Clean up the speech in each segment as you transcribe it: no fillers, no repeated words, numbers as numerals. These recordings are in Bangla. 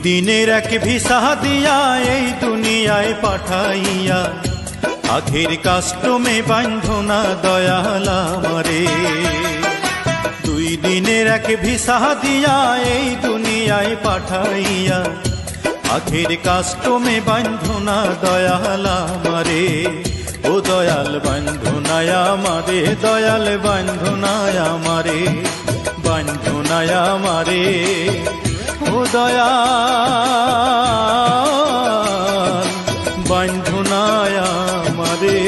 দিনের এক ভিসা দিয়া এই দুনিয়ায় পাঠাইয়া আখের কাস্টমে বান্ধনা দয়াল আমারে। 2 দিনের এক ভিসা দিয়া এই দুনিয়ায় পাঠাইয়া আখের কাস্টমে বান্ধনা দয়াল আমারে। ও দয়াল বান্ধনায় আমারে, দয়াল বান্ধনায় আমারে, বান্ধনায় আমারে। ও দয়াল বান্ধনায় আমারে।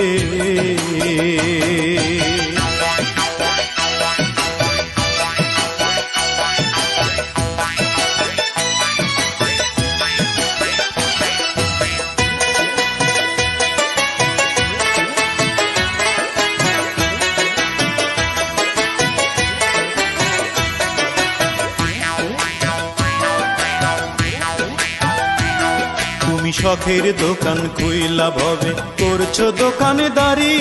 তুমি শখের দোকান খুইলা ভবে করছো দোকানদারি,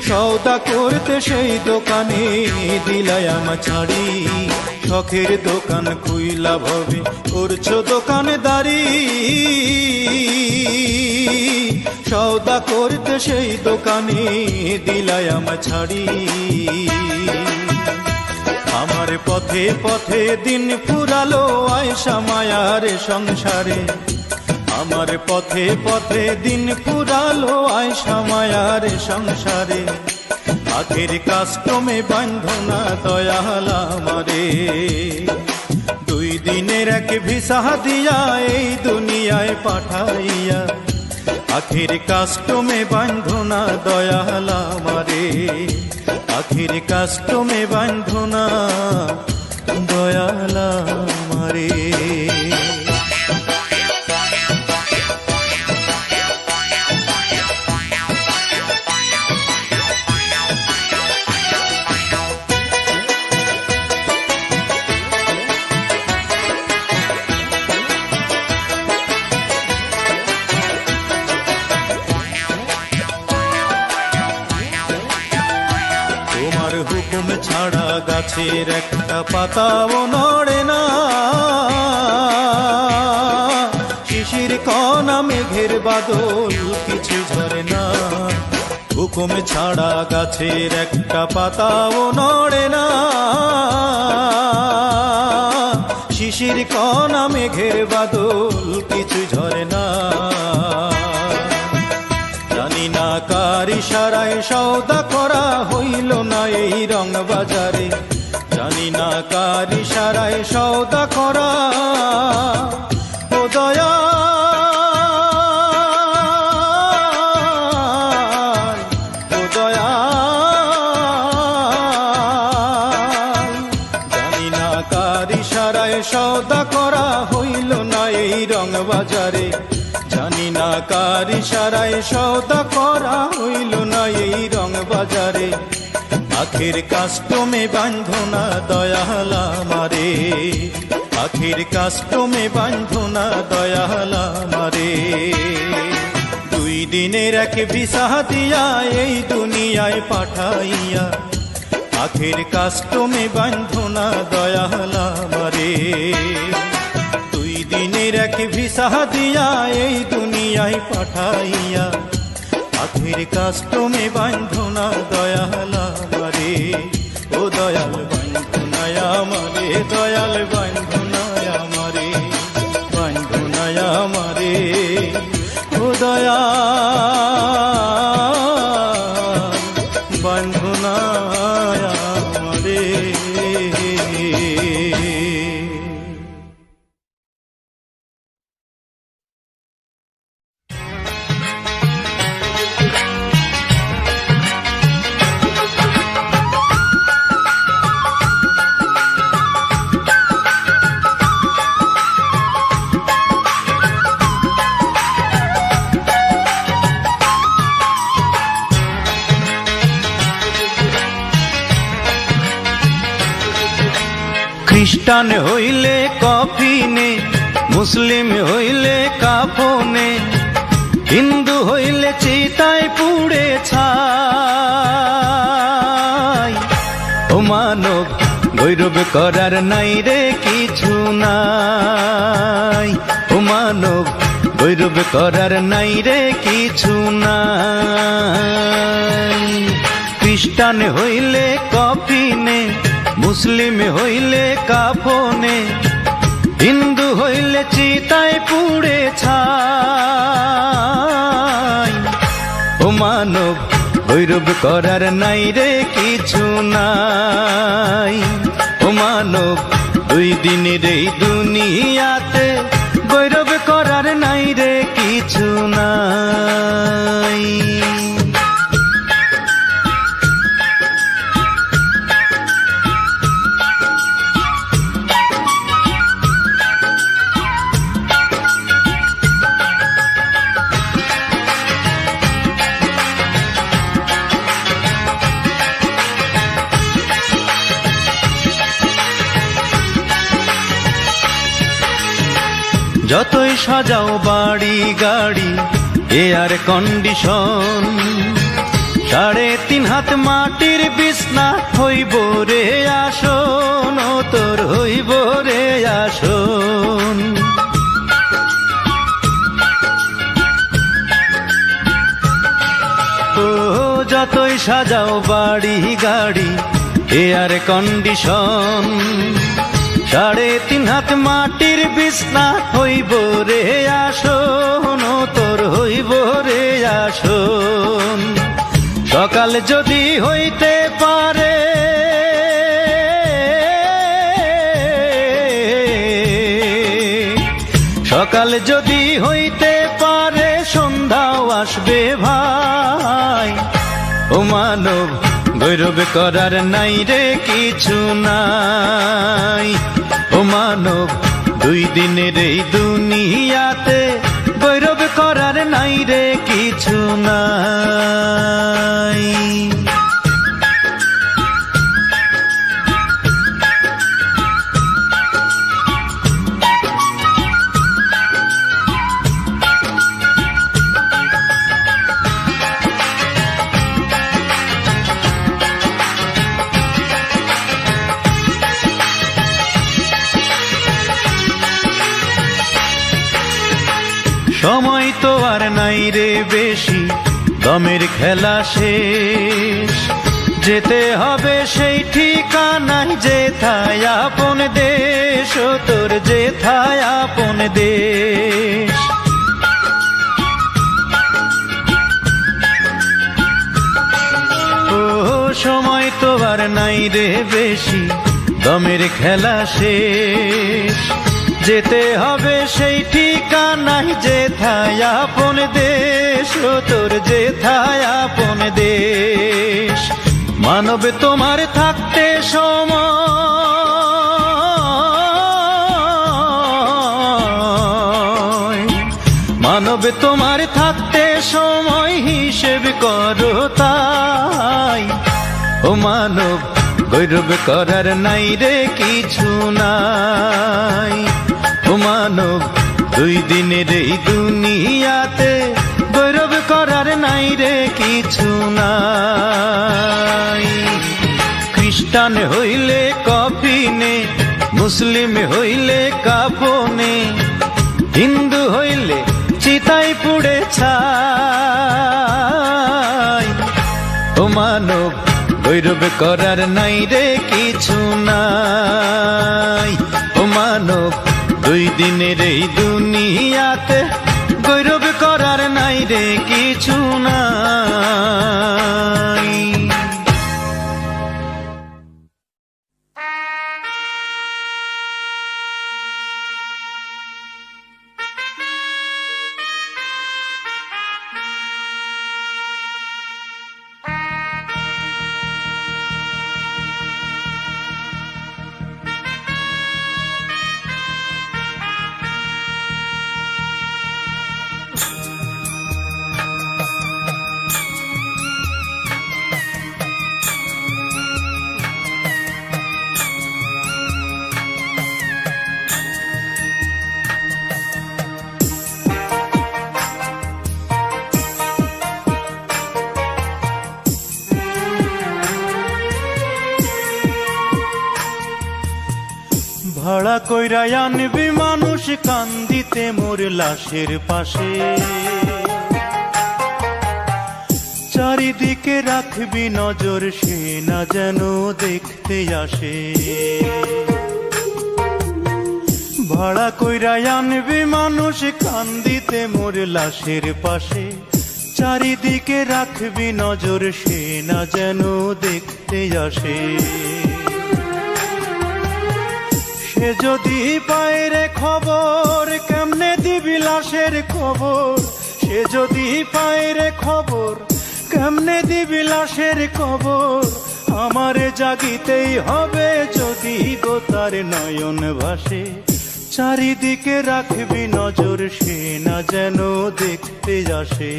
সওদা করতে সেই দোকানে দিলাই আমার ছাড়ি। শখের দোকান খুইলা ভবে করছো দোকানদারি, সওদা করতে সেই দোকানে দিলাই আমার ছাড়ি। আমার পথে পথে দিন ফুরালো আয়সা মায়ার সংসারে, আমার পথে পথে দিন ফুরালো আয়সা মায়ার সংসারে। আখের কাস্টমে বান্ধনা দয়াল আমারে। 2 দিনের এক ভিসা দিয়া এই দুনিয়ায় পাঠাইয়া আখের কাস্টমে বান্ধনা দয়াল আমারে। আখের কাস্টমে বান্ধনা দয়াল আমারে। হুকুম ছাড়া গাছের একটা পাতাও নড়ে না, শিশির কণা মেঘের বাদল কিছু ঝরে না। হুকুম ছাড়া গাছের একটা পাতাও নড়ে না, শিশির কণা মেঘের বাদল কিছু ঝরে না। জানি না কার ইশারায় সওদা করা হইল না এই রং বাজারে, জানি না কার ইশারায় সওদা করা। ও দয়াল, ও দয়াল, জানি না কার ইশারায় সওদা করা হইল না এই রং বাজারে, জানি না কার ইশারায় সওদা করা হইল না এই রং বাজারে। আখের কাস্টমে বান্ধনা দয়াল আমারে, আখের কাস্টমে বান্ধনা দয়াল আমারে। 2 দিনের এক ভিসা দিয়া এই দুনিয়ায় পাঠাইয়া আখের কাস্টমে বান্ধনা দয়াল আমারে। 2 দিনের এক ভিসা দিয়া এই দুনিয়ায় পাঠাইয়া আখের কাস্টমে বান্ধনা দয়াল আমারে। ও দয়াল বান্ধনায় আমারে, দয়াল বান্ধনায় আমারে, বান্ধনায় আমারে। ও দয়াল বান্ধনায় আমারে। খ্রিস্টান হইলে কফিনে, মুসলিম হইলে কাফনে, হিন্দু হইলে চিতায় পুড়ে ছাই। ও মানব গৈরব করার নাই রে কি কিছু নাই। ও মানব গৌরব করার নাই রে কিছু নাই। খ্রিস্টান হইলে কফিনে, মুসলিম হইলে কাফনে, হিন্দু হইলে চিতায় পুড়ে ছাই। ও মানব গৌরব করার নাই রে কিছু নাই। ও মানব দুই দিনের এই দুনিয়াতে গৌরব করার নাই রে কিছু নাই। যতই সাজাও বাড়ি গাড়ি এয়ার কন্ডিশন, 3.5 হাত মাটির বিছনা হইব রে আসন, ও তোর হইব রে আসন। ও যতই সাজাও বাড়ি গাড়ি এয়ার কন্ডিশন, 3.5 হাত মাটির বিছনা হইব রে আসন, ও তোর হইব রে আসন। সকাল যদি হইতে পারে, সকাল যদি হইতে পারে, সন্ধ্যাও আসবে ভাই। ও মানব গৌরব করার নাই রে কিছু নাই। ও মানব দুই দিনের এই দুনিয়াতে গৌরব করার নাই রে কিছু নাই। সময় তো আর নাই রে বেশি, দমের খেলা শেষ। যেতে হবে সেই ঠিকানায় যেথায় আপন দেশ, ও তোর যেথায় আপন দেশ। ও সময় তো আর নাই রে বেশি, দমের খেলা শেষ। যেতে হবে সেই ঠিকানায় যেথায় আপন দেশ, ও তোর যেথায় আপন দেশ। মানব তোমার থাকতে সময়, মানব তোমার থাকতে সময় হিসেব করো তাই। ও মানব গৌরব করার নাই রে কিছু নাই। ও মানব দুই দিনের এই দুনিয়াতে গৌরব করার নাই রে কিছু নাই। খ্রিস্টান হইলে কফিনে, মুসলিম হইলে কাফনে, হিন্দু হইলে চিতায় পুড়ে ছাই। ও মানব গৌরব করার নাই রে কিছু নাই। ও মানব দুই দিনের এই দুনিয়াতে গৌরব করার নাই রে কিছু নাই। ভাড়া কইরা আনবি মানুষ কান্দিতে মোর লাশের পাশে, চারিদিকে রাখবি নজর সে না যেন দেখতে আসে। ভাড়া কইরা আনবি মানুষ কান্দিতে মোর লাশের পাশে, চারিদিকে রাখবি নজর সে না যেন দেখতে আসে। সে যদি পায় রে খবর কেমনে দিবি লাশের খবর, সে যদি পায় রে খবর কেমনে দিবি লাশের খবর। আমারে জাগিতেই হবে যদি গো তার নয়ন ভাসে, চারিদিকে রাখবি নজর সে না যেন দেখতে আসে।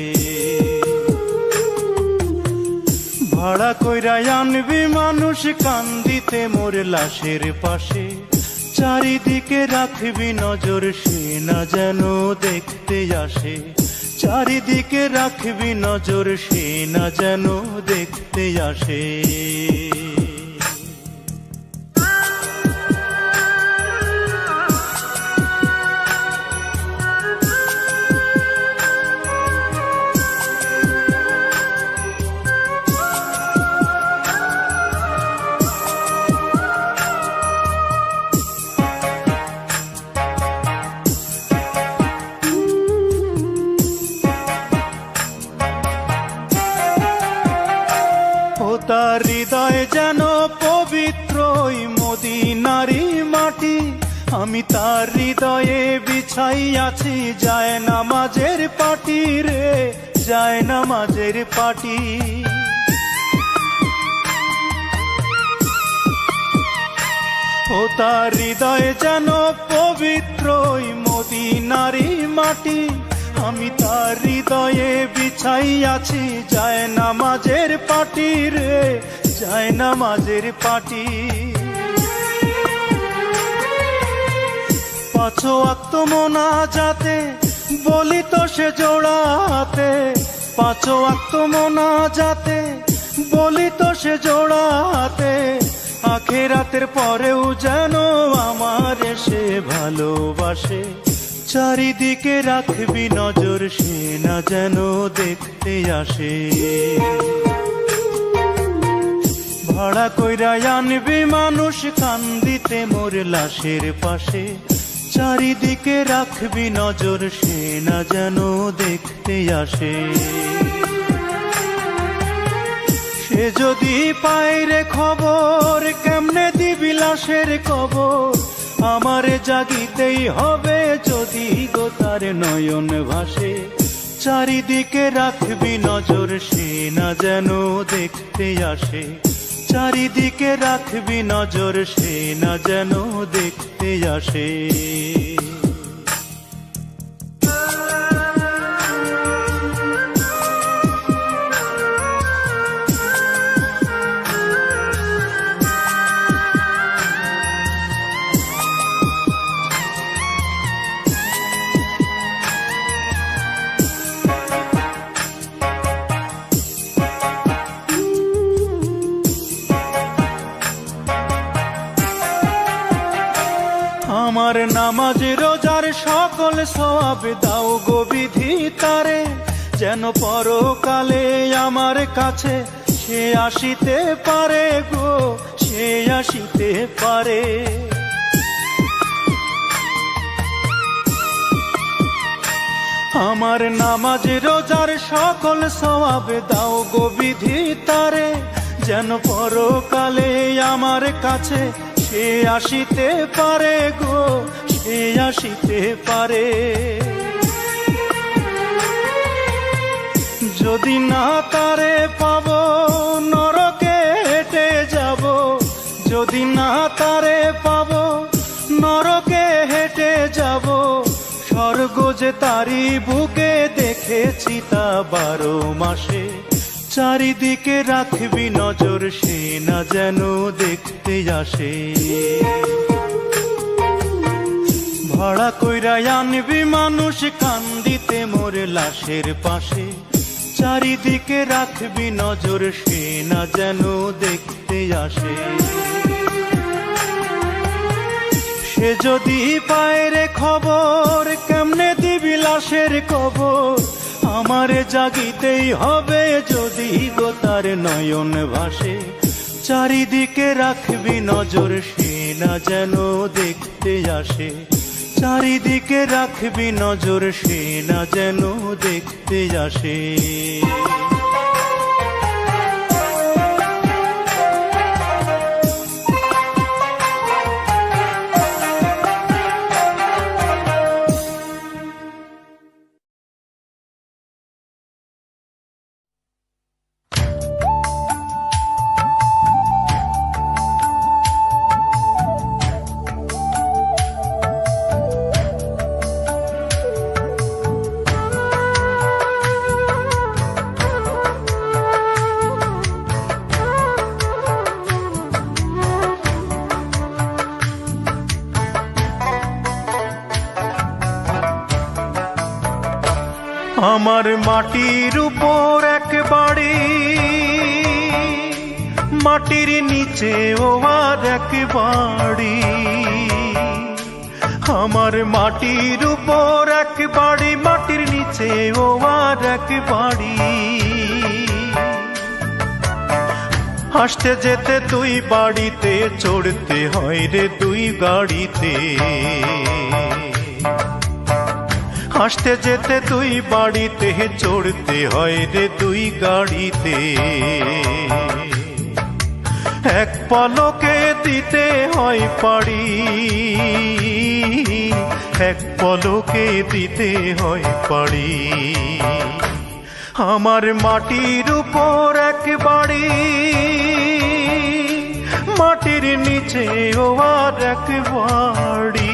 ভাড়া কইরা আনবি মানুষ কান্দিতে মোর লাশের পাশে, চারিদিকে রাখবি নজর সে না যেন দেখতে আসে। চারিদিকে রাখবি নজর সে না যেন দেখতে আসে। তার হৃদয় যেন পবিত্র মদিনারি মাটি, আমি তার হৃদয়ে বিছাই আছি যায় নামাজের পাটি রে, যায় নামাজের পাটি। ও তার হৃদয় যেন পবিত্র মদিনারি মাটি, আমি তার হৃদয়ে বিছাই আছি যায় নামাজের পাটি রে, যায় নামাজের পাটি। পাঁচ ওয়াক্ত মোনাজাতে বলি তো সে জোড়াতে, পাঁচ ওয়াক্ত মোনাজাতে বলি তো সে জোড়াতে। আখিরাতের পরেও যেন আমার সে ভালোবাসে, চারিদিকে রাখবি নজর সে না যেন দেখতে আসে। ভাড়া কইরা আনবি মানুষ কান্দিতে মোর লাশের পাশে, চারিদিকে রাখবি নজর সে না যেন দেখতে আসে। সে যদি পায় রে খবর কেমনে দিবি লাশের খবর। আমারে জাগিতেই হবে যদি গো তার নয়ন ভাসে, চারিদিকে রাখবি নজর সে না যেন দেখতে আসে। চারিদিকে রাখবি নজর সে না যেন দেখতে আসে। আমার নামাজ রোজার সকল সওয়াব দাও গো বিধি তারে, যেন পরকালে আমার কাছে সে আসিতে পারে গো, সে আসিতে পারে। আমার নামাজ রোজার সকল সওয়াব দাও গো বিধি তারে, যেন পরকালে আমার কাছে সে আসিতে পারে গো, সে আসিতে পারে। যদি না তারে পাবো নরকে হেঁটে যাব, যদি না তারে পাবো নরকে হেঁটে যাব। স্বর্গ যে তারি বুকে দেখেছি তা 12 মাসে, চারিদিকে রাখবি নজর সে না যেন দেখতে আসে। ভাড়া কইরা আনবি মানুষ কান্দিতে মোর লাশের পাশে, চারিদিকে রাখবি নজর সে না যেন দেখতে আসে। সে যদি পায় রে খবর, কেমনে দিবি লাশের কবর? আমারে জাগিতেই হবে যদি গো তার নয়ন ভাসে। চারিদিকে রাখবি নজর, সে না যেন দেখতে আসে। চারিদিকে রাখবি নজর, সে না যেন দেখতে আসে। আমার মাটির উপর এক বাড়ি, মাটির নিচে ও আর এক বাড়ি। আমার মাটির উপর এক বাড়ি, মাটির নিচে ও আর এক বাড়ি। আসতে যেতে দুই বাড়িতে, চড়তে হয় রে দুই গাড়িতে। আসতে যেতে দুই বাড়িতে, চড়তে হয় রে দুই গাড়িতে। এক পলকে দিতে হয় পাড়ি, এক পলকে দিতে হয় পাড়ি। আমার মাটির উপর এক বাড়ি, মাটির নিচে ও আর এক বাড়ি।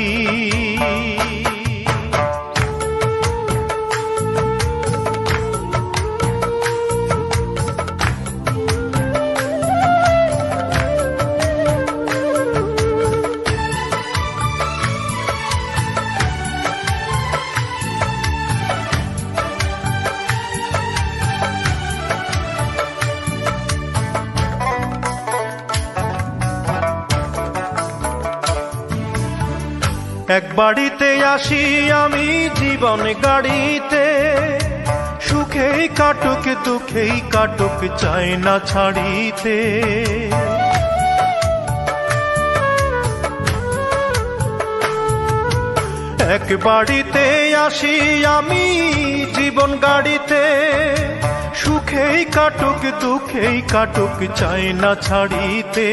এক বাড়িতে আসি আমি জীবন গাড়িতে, সুখেই কাটুক দুঃখেই কাটুক চাই না ছাড়িতে। এক বাড়িতে আসি আমি জীবন গাড়িতে, সুখেই কাটুক দুঃখেই কাটুক চাই না ছাড়িতে।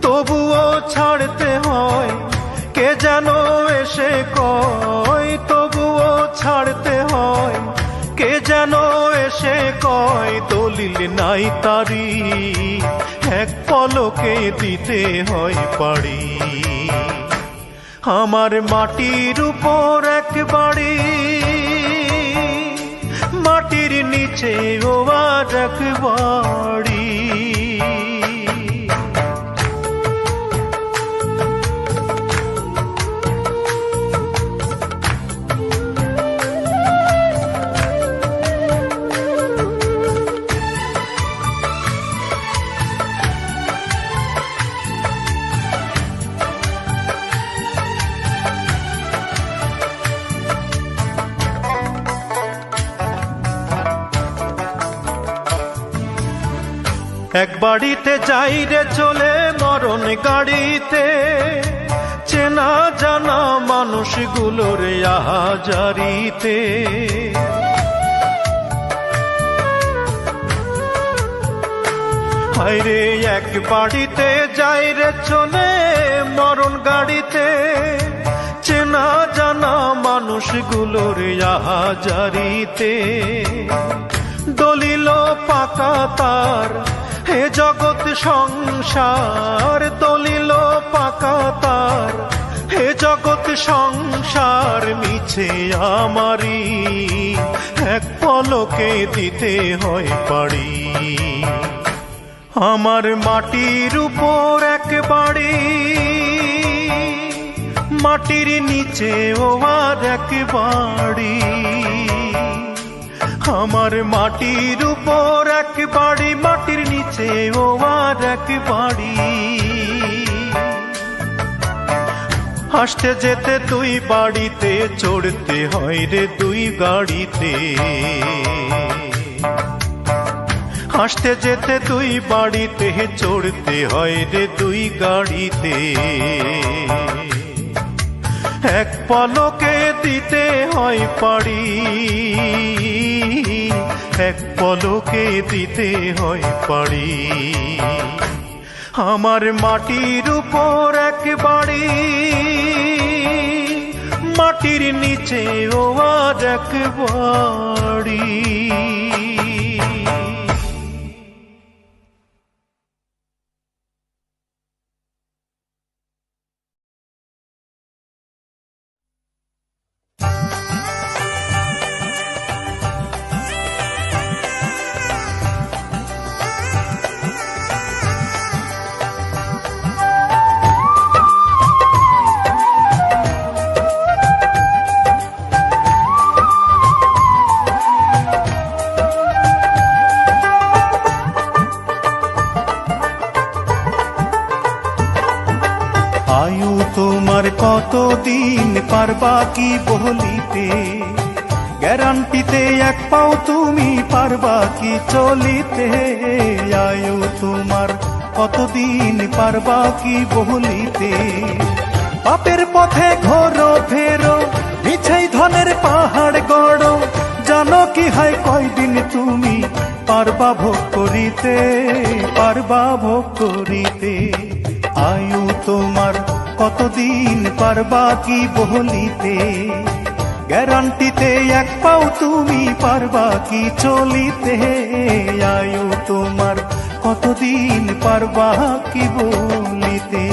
তবুও ছাড়তে হয়, কে যেন এসে কয়, তবুও ছাড়তে হয়, কে যেন এসে কয়। দলিল নাই তারি, এক পলকে দিতে হয় পাড়ি। আমার মাটির উপর এক বাড়ি, মাটির নিচে ও আর এক বাড়ি। এক বাড়িতে যাই রে চলে মরণ গাড়িতে, চেনা জানা মানুষগুলোর আহাজারিতে। হায়রে এক বাড়িতে যাই রে চলে মরণ গাড়িতে, চেনা জানা মানুষগুলোর আহাজারিতে। দলিল পাকা তার হে জগৎ সংসার, দলিল পাকা তার হে জগৎ সংসার। মিছে আমারি এক পলকে দিতে হয় পাড়ি। আমার মাটির উপর এক বাড়ি, মাটির নিচে ও আর এক বাড়ি। আমার মাটির উপর এক বাড়ি, মাটির নিচে ও আর এক বাড়ি। হাসতে যেতে তুই বাড়িতে, চড়তে হয় রে দুই গাড়িতে। হাসতে যেতে তুই বাড়িতে, চড়তে হয় রে দুই গাড়িতে। এক পলকে দিতে হয় পাড়ি, এক পলকে দিতে হয় পাড়ি। আমার মাটির উপর এক বাড়ি, মাটির নিচে ও আর এক বাড়ি। আয়ু তোমার কতদিন পারবা কি বলিতে, গ্যারান্টিতে এক পাও তুমি পারবা কি চলিতে। আয়ু তোমার কতদিন পারবা কি বলিতে, পাপের পথে ঘোরো ফেরো, মিছাই ধনের পাহাড় গড়ো। জানো কি হয় কয়দিন তুমি পারবা ভোগ করিতে, পারবা ভোগ করিতে। আয়ু তোমার কতদিন পারবা কি বলিতে, গ্যারান্টিতে এক পাও তুমি পারবা কি চলিতে। আয়ু তোমার কতদিন পারবা কি বলিতে।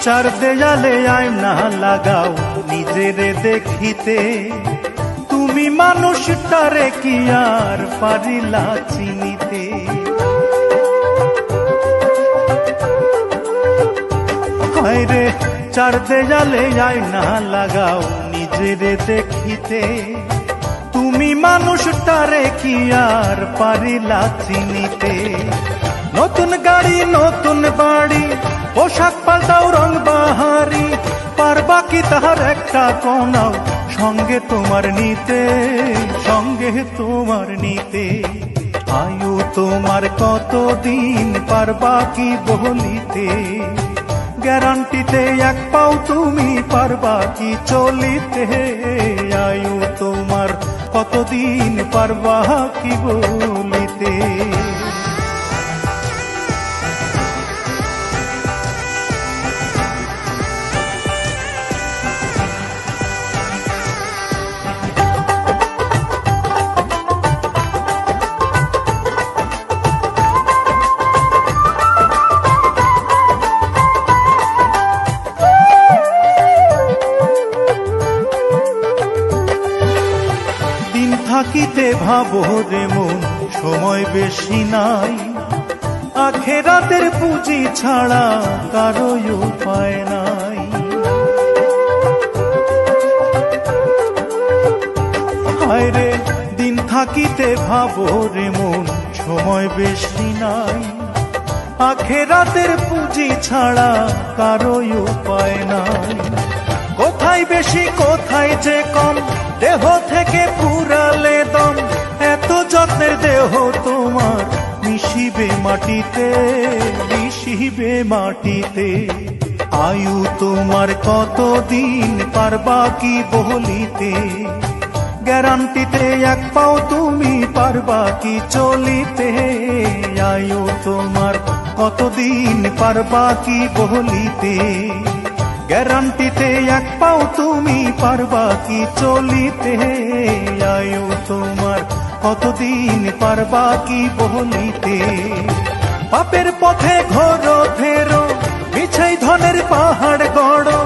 চার দেয়ালে আয়না লাগাও নিজেরে দেখিতে, তুমি মানুষটারে কি আর পারিলা চিনিতে। হায়রে চার দেয়ালে আয়না লাগাও নিজেরে দেখিতে, তুমি মানুষটারে কি আর পারিলা চিনিতে। নতুন গাড়ি নতুন বাড়ি, পোশাক পাল্টাও রং বাহারি, পারবা কি তাহার একটা কোনাও সঙ্গে তোমার নিতে, সঙ্গে তোমার নিতে। আয়ু তোমার কতদিন পারবা কি বলিতে, গ্যারান্টিতে এক পাও তুমি পারবা কি চলিতে। আয়ু তোমার কতদিন পারবা কি বলিতে। থাকিতে ভাবো রে মন সময় বেশি নাই, আখেরাতের পুঁজি ছাড়া কারো উপায় নাই। হায়রে দিন থাকিতে ভাবো রে মন সময় বেশি নাই, আখেরাতের পুঁজি ছাড়া কারো উপায় নাই। কোথায় বেশি কোথায় যে কম, দেহ থেকে পুরালে দম, এত যত্নের দেহ তোমার মিশিবে মাটিতে, মিশিবে মাটিতে। আয়ু তোমার কতদিন পারবা কি বলিতে, গ্যারান্টিতে এক পাও তুমি পারবা কি চলিতে। আয়ু তোমার কতদিন পারবা কি বলিতে, গ্যারান্টিতে এক পাও তুমি পারবা কি চলিতে। আয়ু তোমার কতদিন পারবা কি বলিতে, পাপের পথে ঘোরো ফেরো, মিছাই ধনের পাহাড় গড়ো।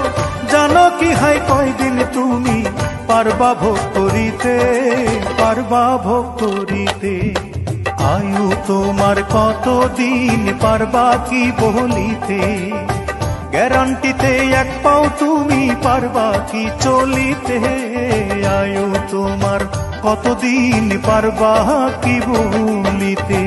জানো কি হয় কয়দিন তুমি পারবা ভোগ করিতে, পারবা ভোগ করিতে। আয়ু তোমার কতদিন পারবা কি বলিতে, গ্যারান্টিতে এক পাও তুমি পারবা কি চলিতে। আয়ু তোমার কতদিন পারবা কি বলিতে।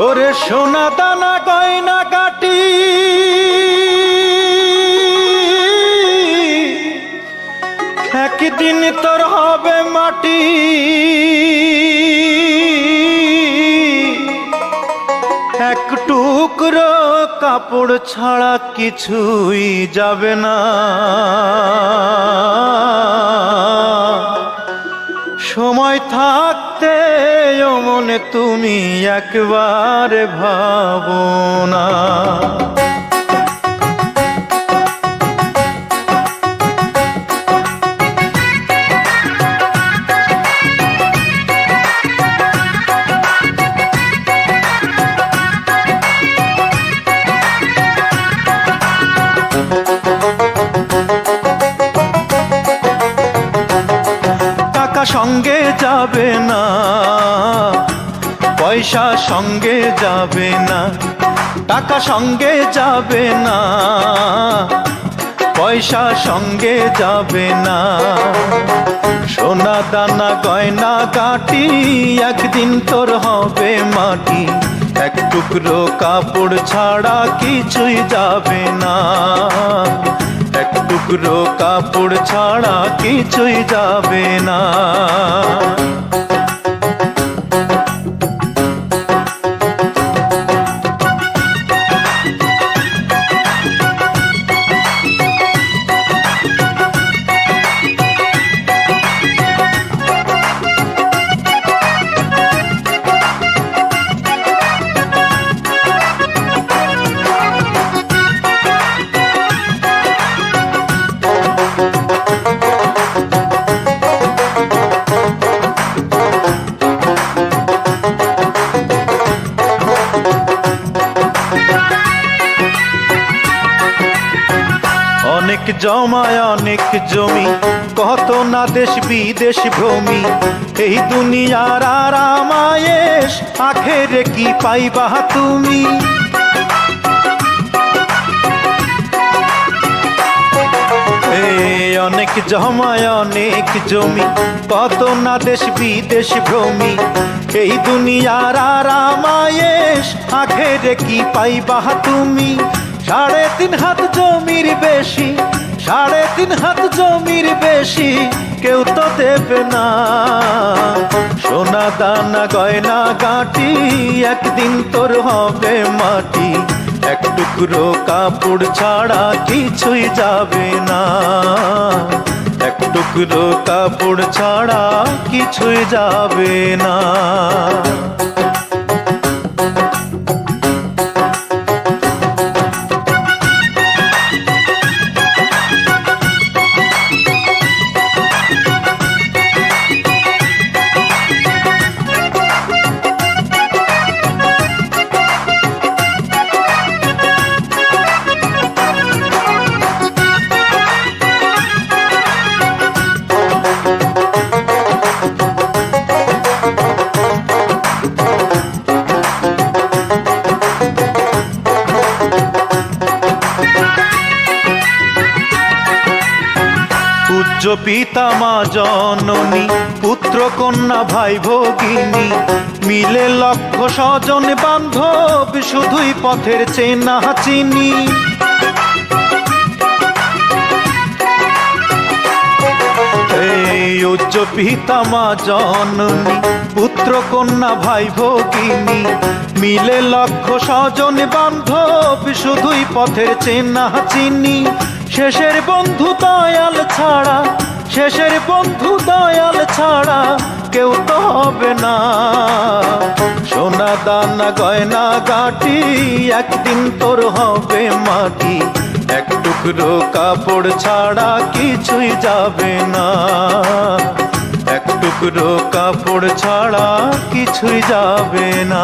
ওরে সোনা দানা গয়না গাটি একদিন তোর হবে মাটি। এক টুকরো কাপড় ছাড়া কিছুই যাবে না। সময় থাকতে ও মনে তুমি একবার ভাবো না। সঙ্গে যাবে না, পয়সা সঙ্গে যাবে না। টাকা সঙ্গে যাবে না, পয়সা সঙ্গে যাবে না। সোনা দানা গয়না গাটি একদিন তোর হবে মাটি। এক টুকরো কাপড় ছাড়া কিছুই যাবে না। এক টুকরো কাপড় ছাড়া কিছুই যাবে না। অনেক জমায় অনেক জমি, কত না দেশ বিদেশ ভ্রমি। এই দুনিয়ার আরাম আয়েশ আখেরে কি পাইবা তুমি। অনেক জমায় অনেক জমি, কত না দেশ বিদেশ ভ্রমি। এই দুনিয়ার আরাম আয়েশ আখেরে কি পাইবা তুমি। 3.5 হাত জমির বেশি, 3.5 হাত জমির বেশি কেউ তো দেবে না। সোনা দানা গয়না গাটি একদিন তোর হবে মাটি। এক টুকরো কাপড় ছাড়া কিছুই যাবে না। এক টুকরো কাপড় ছাড়া কিছুই যাবে না। পূজ্য পিতা মা জননী, পুত্র কন্যা ভাই ভগিনী, মিলে লক্ষ স্বজন বান্ধব, শুধুই পথের চেনা চিনি। উচ্চ পিতা মা জননী, পুত্র কন্যা ভাই ভগিনী, মিলে লক্ষ স্বজন বান্ধব, শুধুই পথের চেনা চিনি। শেষের বন্ধু দয়াল ছাড়া, শেষের বন্ধু দয়াল ছাড়া কেউ তো হবে না। সোনা দানা গয়না গাটি একদিন তোর হবে মাটি। এক টুকরো কাপড় ছাড়া কিছুই যাবে না। এক টুকরো কাপড় ছাড়া কিছুই যাবে না।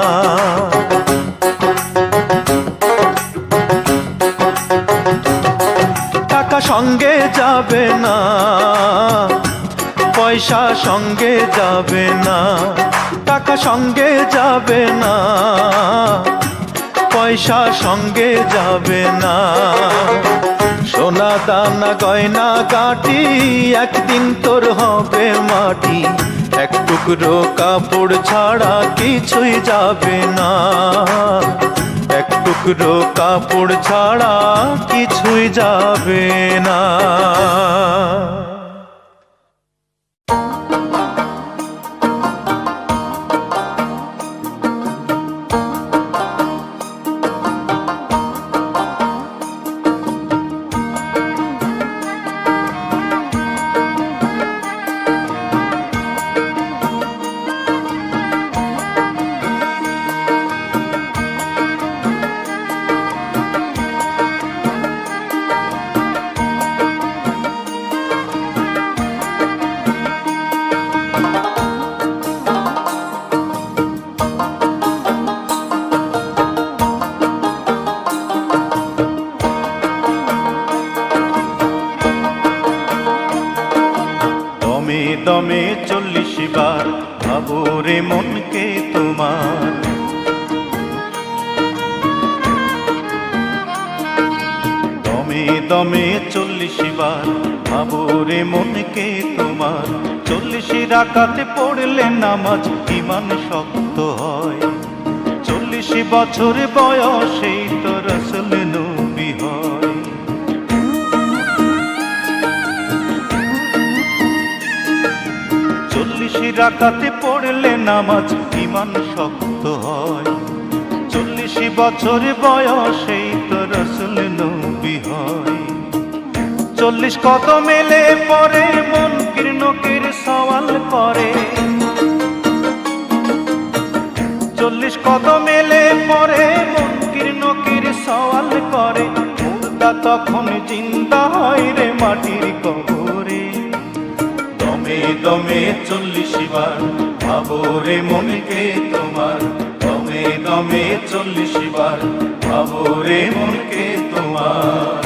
টাকা সঙ্গে যাবে না, পয়সা সঙ্গে যাবে না, টাকা সঙ্গে যাবে না, পয়সা সঙ্গে যাবে না। সোনা দানা গয়না গাটি একদিন তোর হবে মাটি, এক টুকরো কাপড় ছাড়া কিছুই যাবে না, এক টুকরো কাপড় ছাড়া কিছুই যাবে না। দমে 40 বার ভাবো রে মনকে তোমার, দমে দমে 40 বার ভাবো রে মনকে তোমার। 40 রাকাতে পড়লে নামাজ ঈমান শক্ত হয়, 40 বছর বয়সেই তো রাসূল নবী হয়। 40 রাকাতে পড়লে নামাজ ঈমান শক্ত হয়, 40 বছর বয়সেই তো রাসূল নবী হয়। 40 কদম এলে পরে মুনকির নকির সওয়াল করে, 40 কদম এলে পরে মুনকির নকির সওয়াল করে। মুর্দা তখন জিন্দা হয় রে মাটির কবরে, দমে দমে 40 বার ভাবো রে মনকে তোমার, দমে দমে 40 বার ভাবো রে মনকে তোমার।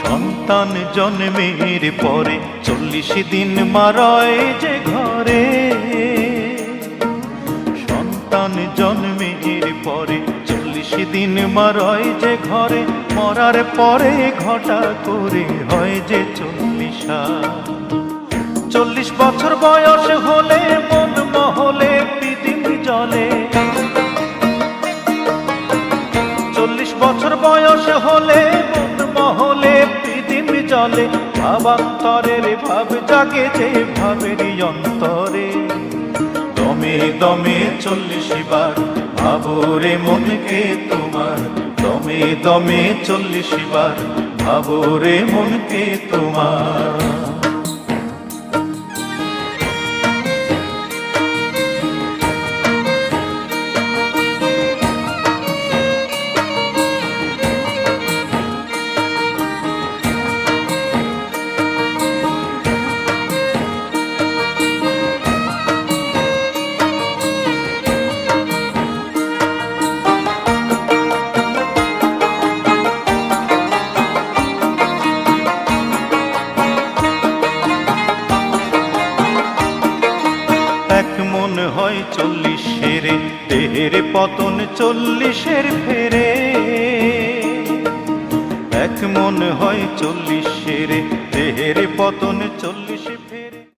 সন্তান জন্মের পরে 40 দিন মারয় যে ঘরে, সন্তান জন্মের পরে 40 দিন মারয় যে ঘরে। মরার পরে ঘটা করে হয় যে 40 বছর বয়স হলে মন মহলে পৃথিবী জলে, 40 বছর বয়স হলে মন মহলে পৃথিবী জলে। ভাবান্তরের ভাব জাগে যে ভাবের অন্তরে, দমে দমে 40 বার ভাবো রে মনকে তোমার, দমে দমে 40 বার ভাবো রে মনকে তোমার। হয় 40 দেহের পতন 40 ফেরে, এক মন হয় 40 দেহের পতন 40 ফেরে।